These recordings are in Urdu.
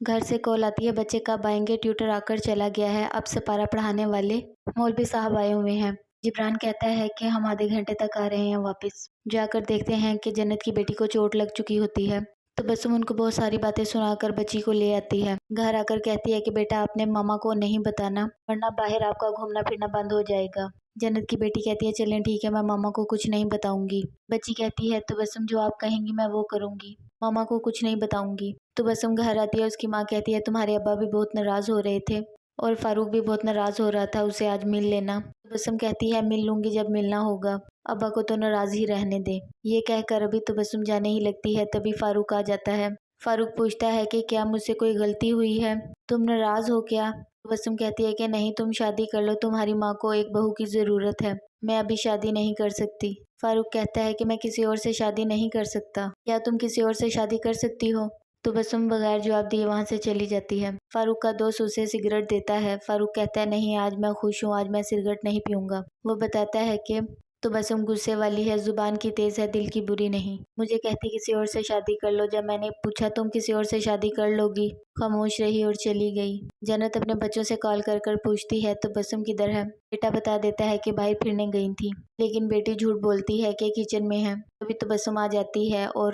گھر سے کال آتی ہے، بچے کب آئیں گے؟ ٹیوٹر آ کر چلا گیا ہے، اب سپارہ پڑھانے والے مولوی صاحب آئے ہوئے ہیں۔ جبران کہتا ہے کہ ہم آدھے گھنٹے تک آ رہے ہیں واپس۔ جا کر دیکھتے ہیں کہ جنت کی بیٹی کو چوٹ لگ چکی ہوتی ہے۔ تبسم ان کو بہت ساری باتیں سنا کر بچی کو لے آتی ہے۔ گھر آ کر کہتی ہے کہ بیٹا آپ نے ماما کو نہیں بتانا، ورنہ باہر آپ کا گھومنا پھرنا بند ہو جائے گا۔ جنت کی بیٹی کہتی ہے چلیں ٹھیک ہے، میں ماما کو کچھ نہیں بتاؤں گی۔ بچی کہتی ہے تبسم جو آپ کہیں گی میں وہ کروں گی، ماما کو کچھ نہیں بتاؤں گی۔ تبسم گھر آتی ہے، اس کی ماں کہتی ہے تمہارے ابا بھی بہت ناراض ہو رہے تھے اور فاروق بھی بہت ناراض ہو رہا تھا، اسے آج مل لینا۔ تبسم کہتی ہے مل لوں گی جب ملنا ہوگا، ابا کو تو ناراض ہی رہنے دے۔ یہ کہہ کر ابھی تبسم جانے ہی لگتی ہے، تبھی فاروق آ جاتا ہے۔ فاروق پوچھتا ہے کہ کیا مجھ سے کوئی غلطی ہوئی ہے؟ تم ناراض ہو کیا؟ تبسم کہتی ہے کہ نہیں، تم شادی کر لو، تمہاری ماں کو ایک بہو کی ضرورت ہے، میں ابھی شادی نہیں کر سکتی۔ فاروق کہتا ہے کہ میں کسی اور سے شادی نہیں کر سکتا، کیا تم کسی اور سے شادی کر سکتی ہو؟ تبسم بغیر جواب دیے وہاں سے چلی جاتی ہے۔ فاروق کا دوست اسے سگریٹ دیتا ہے۔ فاروق کہتا ہے نہیں، آج میں خوش ہوں، آج میں سگریٹ نہیں پیوں گا۔ وہ بتاتا ہے کہ تبسم غصے والی ہے، زبان کی تیز ہے، دل کی بری نہیں، مجھے کہتی کسی اور سے شادی کر لو۔ جب میں نے پوچھا تم کسی اور سے شادی کر لو گی، خاموش رہی اور چلی گئی۔ جنت اپنے بچوں سے کال کر کر پوچھتی ہے تبسم کدھر ہے؟ بیٹا بتا دیتا ہے کہ باہر پھرنے گئی تھی، لیکن بیٹی جھوٹ بولتی ہے کہ کچن میں ہے۔ تبھی تبسم آ جاتی ہے اور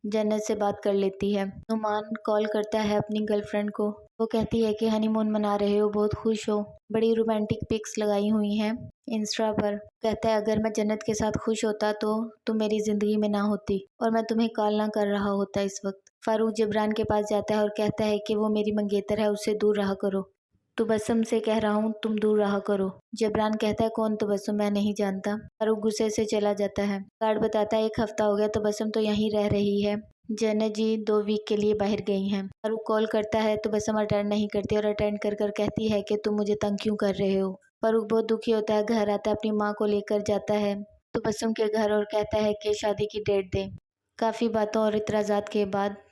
جنت سے بات کر لیتی ہے۔ نعمان کال کرتا ہے اپنی گرل فرینڈ کو، وہ کہتی ہے کہ ہنی مون منا رہے ہو، بہت خوش ہو، بڑی رومانٹک پکس لگائی ہوئی ہیں انسٹا پر۔ کہتا ہے اگر میں جنت کے ساتھ خوش ہوتا تو تم میری زندگی میں نہ ہوتی اور میں تمہیں کال نہ کر رہا ہوتا اس وقت۔ فاروق جبران کے پاس جاتا ہے اور کہتا ہے کہ وہ میری منگیتر ہے، اس سے دور رہا کرو۔ تبسم سے کہہ رہا ہوں تم دور رہا کرو۔ جبران کہتا ہے کون تبسم؟ میں نہیں جانتا۔ فاروق غصے سے چلا جاتا ہے۔ گارڈ بتاتا ہے ایک ہفتہ ہو گیا تبسم تو یہیں رہ رہی ہے، جنت جی 2 ویک کے لیے باہر گئی ہیں۔ فاروق کال کرتا ہے، تبسم اٹینڈ نہیں کرتی اور اٹینڈ کر کر کہتی ہے کہ تم مجھے تنگ کیوں کر رہے ہو؟ فاروق بہت دکھی ہوتا ہے، گھر آتا ہے، اپنی ماں کو لے کر جاتا ہے تبسم کے گھر اور کہتا ہے کہ شادی کی ڈیٹ دیں۔ کافی باتوں اور اعتراضات کے بعد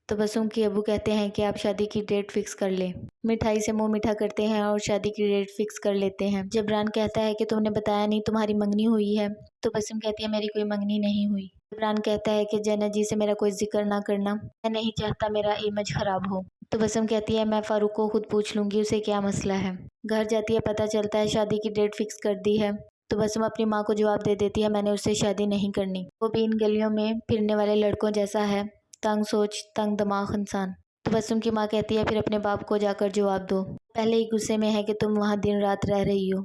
تبسم کے ابو کہتے ہیں کہ آپ شادی کی ڈیٹ فکس کر لیں۔ مٹھائی سے منہ میٹھا کرتے ہیں اور شادی کی ڈیٹ فکس کر لیتے ہیں۔ جبران کہتا ہے کہ تم نے بتایا نہیں تمہاری منگنی ہوئی ہے؟ تبسم کہتی ہے میری کوئی منگنی نہیں ہوئی۔ جبران کہتا ہے کہ جنت جی سے میرا کوئی ذکر نہ کرنا، میں نہیں چاہتا میرا امیج خراب ہو۔ تبسم کہتی ہے میں فاروق کو خود پوچھ لوں گی، اسے کیا مسئلہ ہے۔ گھر جاتی ہے، پتہ چلتا ہے شادی کی ڈیٹ فکس کر دی ہے۔ تبسم اپنی ماں کو جواب دے دیتی ہے میں نے اس سے شادی نہیں کرنی، وہ بھی ان گلیوں میں پھرنے والے لڑکوں جیسا ہے، تنگ سوچ تنگ دماغ انسان۔ تبسم کی ماں کہتی ہے پھر اپنے باپ کو جا کر جواب دو، پہلے ہی غصے میں ہے کہ تم وہاں دن رات رہ رہی ہو۔